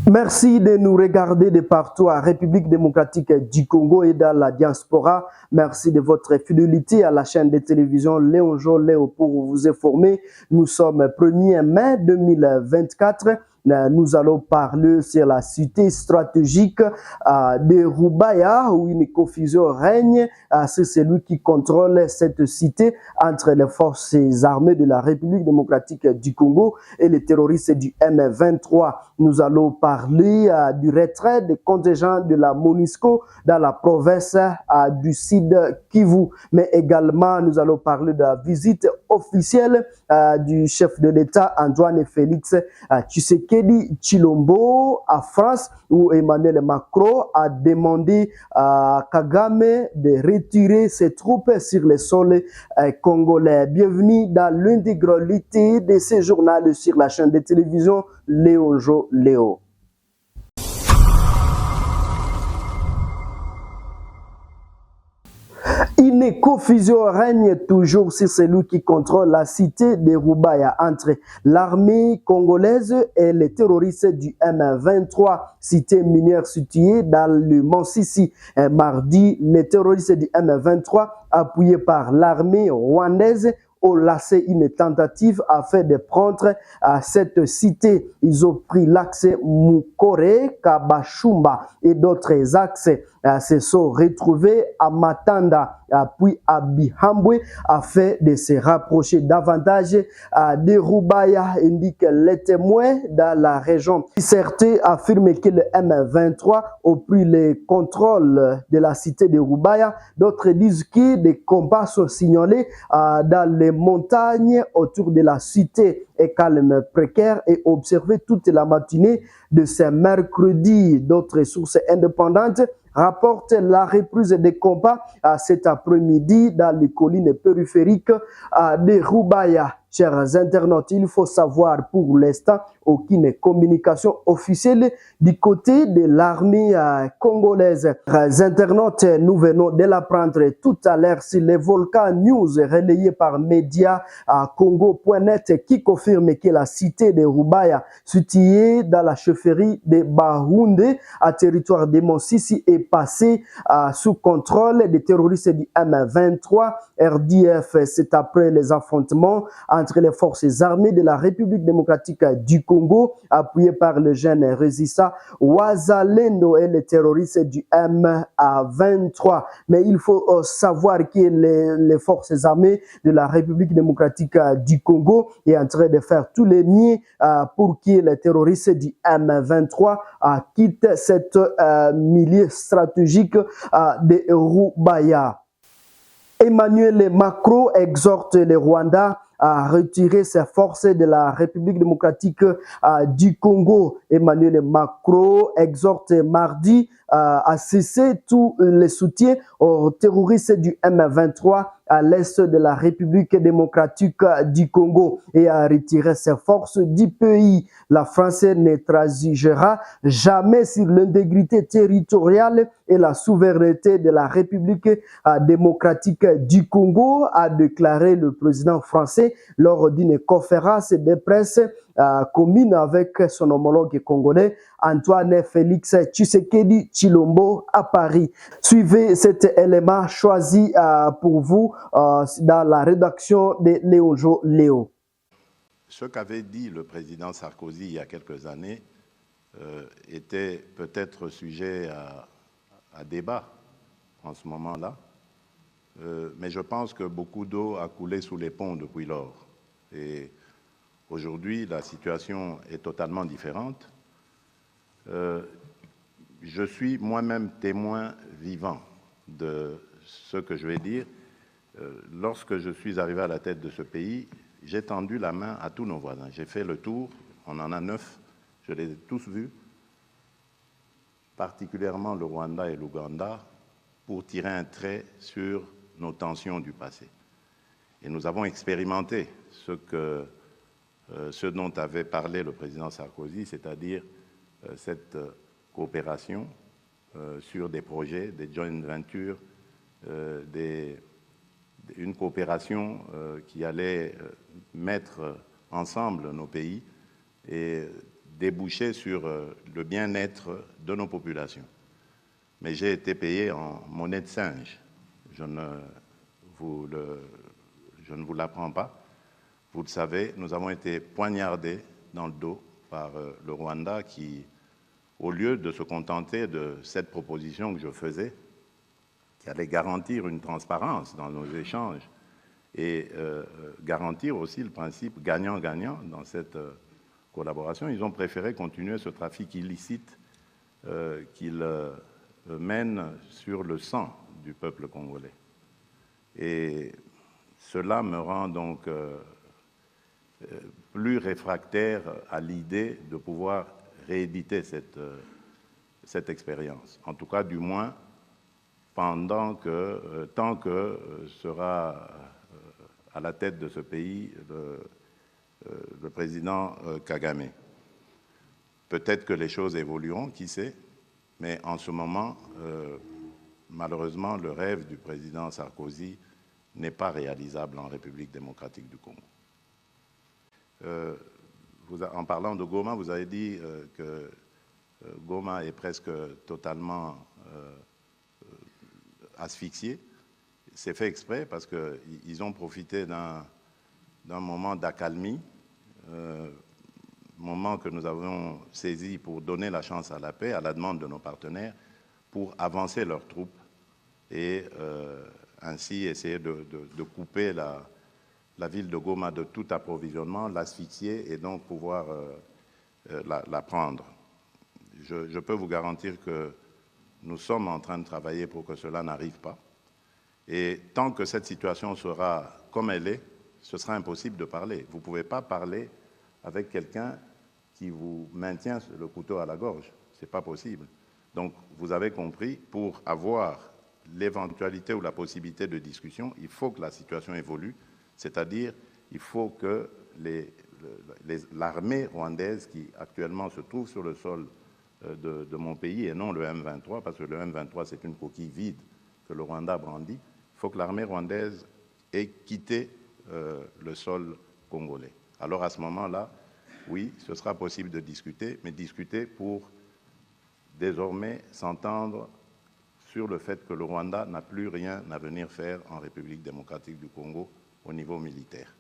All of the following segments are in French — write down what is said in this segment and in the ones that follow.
Merci de nous regarder de partout à République démocratique du Congo et dans la diaspora. Merci de votre fidélité à la chaîne de télévision Léon Jo Léo pour vous informer. Nous sommes 1er mai 2024. Nous allons parler sur la cité stratégique de Rubaya où une confusion règne. C'est celui qui contrôle cette cité entre les forces armées de la République démocratique du Congo et les terroristes du M23. Nous allons parler du retrait des contingents de la MONUSCO dans la province du Sud Kivu. Mais également, nous allons parler de la visite officielle du chef de l'État Antoine Félix Tshisekedi Tshilombo à France, où Emmanuel Macron a demandé à Kagame de retirer ses troupes sur le sol congolais. Bienvenue dans l'intégralité de ces journaux sur la chaîne de télévision Léon Jo Léo. Une confusion règne toujours sur celui qui contrôle la cité de Rubaya entre l'armée congolaise et les terroristes du M23, cité minière située dans le Mont Sissi. Mardi, les terroristes du M23, appuyés par l'armée rwandaise, ont lancé une tentative afin de prendre cette cité. Ils ont pris l'axe Mukore, Kabashumba et d'autres axes se sont retrouvés à Matanda puis à Bihambwe afin de se rapprocher davantage de Rubaya, indiquent les témoins dans la région. Certains affirment que le M23 a pris le contrôle de la cité de Rubaya. D'autres disent que des combats sont signalés dans les montagnes autour de la cité et calme précaire et observé toute la matinée de ce mercredi. D'autres sources indépendantes rapportent la reprise des combats cet après-midi dans les collines périphériques de Rubaya. Chers internautes, il faut savoir pour l'instant aucune communication officielle du côté de l'armée congolaise. Chers internautes, nous venons de l'apprendre tout à l'heure sur les volcans news relayés par médias congo.net qui confirme que la cité de Rubaya, située dans la chefferie de Bahunde, à territoire de Monsisi, est passée sous contrôle des terroristes du M23 RDF. C'est après les affrontements entre les forces armées de la République démocratique du Congo, appuyées par le jeune résistant Wazalendo et les terroristes du M23. Mais il faut savoir que les forces armées de la République démocratique du Congo est en train de faire tous les mieux pour que les terroristes du M23 quittent cette milieu stratégique de Rubaya. Emmanuel Macron exhorte le Rwanda à retirer ses forces de la République démocratique du Congo. Emmanuel Macron exhorte mardi à cesser tous les soutiens aux terroristes du M23 à l'est de la République démocratique du Congo et à retirer ses forces du pays. La France ne transigera jamais sur l'intégrité territoriale et la souveraineté de la République démocratique du Congo, a déclaré le président français lors d'une conférence de presse commune avec son homologue congolais Antoine Félix Tshisekedi Tshilombo à Paris. Suivez cet élément choisi pour vous dans la rédaction de Léon Jo Léo. Ce qu'avait dit le président Sarkozy il y a quelques années était peut-être sujet à débat en ce moment-là, mais je pense que beaucoup d'eau a coulé sous les ponts depuis lors. Et aujourd'hui, la situation est totalement différente. Je suis moi-même témoin vivant de ce que je vais dire. Lorsque je suis arrivé à la tête de ce pays, j'ai tendu la main à tous nos voisins. J'ai fait le tour, on en a 9, je les ai tous vus, particulièrement le Rwanda et l'Ouganda, pour tirer un trait sur nos tensions du passé. Et nous avons expérimenté ce dont avait parlé le président Sarkozy, c'est-à-dire cette coopération sur des projets, des joint ventures, une coopération qui allait mettre ensemble nos pays et déboucher sur le bien-être de nos populations. Mais j'ai été payé en monnaie de singe. Je ne vous l'apprends pas. Vous le savez, nous avons été poignardés dans le dos par le Rwanda qui, au lieu de se contenter de cette proposition que je faisais, qui allait garantir une transparence dans nos échanges et garantir aussi le principe gagnant-gagnant dans cette collaboration, ils ont préféré continuer ce trafic illicite qu'ils mènent sur le sang du peuple congolais. Et cela me rend donc plus réfractaire à l'idée de pouvoir rééditer cette expérience. En tout cas, du moins, tant que sera à la tête de ce pays le président Kagame. Peut-être que les choses évolueront, qui sait, mais en ce moment, malheureusement, le rêve du président Sarkozy n'est pas réalisable en République démocratique du Congo. En parlant de Goma, vous avez dit que Goma est presque totalement asphyxié. C'est fait exprès parce qu'ils ont profité d'un moment d'accalmie, moment que nous avons saisi pour donner la chance à la paix, à la demande de nos partenaires, pour avancer leurs troupes et ainsi essayer de couper la ville de Goma de tout approvisionnement, l'asphyxier et donc pouvoir la prendre. Je peux vous garantir que nous sommes en train de travailler pour que cela n'arrive pas. Et tant que cette situation sera comme elle est, ce sera impossible de parler. Vous ne pouvez pas parler avec quelqu'un qui vous maintient le couteau à la gorge. Ce n'est pas possible. Donc, vous avez compris, pour avoir l'éventualité ou la possibilité de discussion, il faut que la situation évolue, c'est-à-dire il faut que l'armée rwandaise qui actuellement se trouve sur le sol de mon pays et non le M23, parce que le M23 c'est une coquille vide que le Rwanda brandit, il faut que l'armée rwandaise ait quitté le sol congolais. Alors à ce moment-là, oui, ce sera possible de discuter, mais discuter pour désormais s'entendre sur le fait que le Rwanda n'a plus rien à venir faire en République démocratique du Congo au niveau militaire.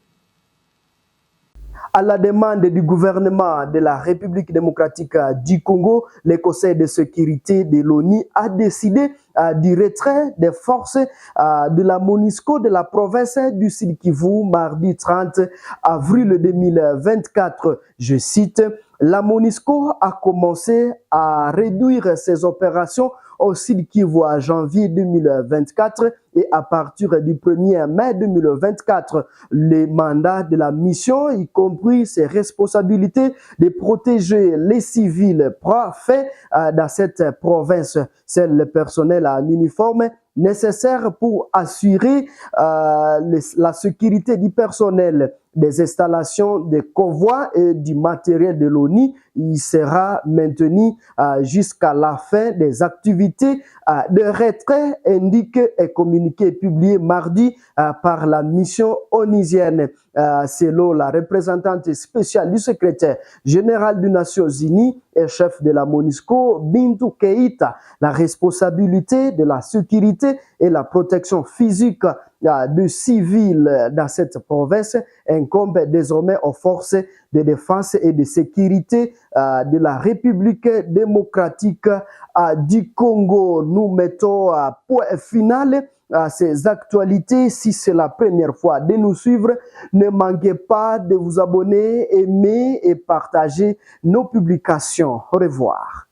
À la demande du gouvernement de la République démocratique du Congo, le Conseil de sécurité de l'ONU a décidé du retrait des forces de la MONUSCO de la province du Sud Kivu mardi 30 avril 2024. Je cite, « La MONUSCO a commencé à réduire ses opérations au Sud Kivu en janvier 2024 et à partir du 1er mai 2024, le mandat de la mission, y compris ses responsabilités de protéger les civils fait dans cette province. C'est le personnel en uniforme nécessaire pour assurer la sécurité du personnel, des installations, des convois et du matériel de l'ONU. Il sera maintenu jusqu'à la fin des activités de retrait, indique et communiqué publié mardi par la mission onusienne. Selon la représentante spéciale du secrétaire général des Nations Unies et chef de la MONUSCO, Bintou Keïta, la responsabilité de la sécurité et la protection physique de civils dans cette province incombe désormais aux forces de défense et de sécurité de la République démocratique du Congo. Nous mettons point final à ces actualités. Si c'est la première fois de nous suivre, ne manquez pas de vous abonner, aimer et partager nos publications. Au revoir.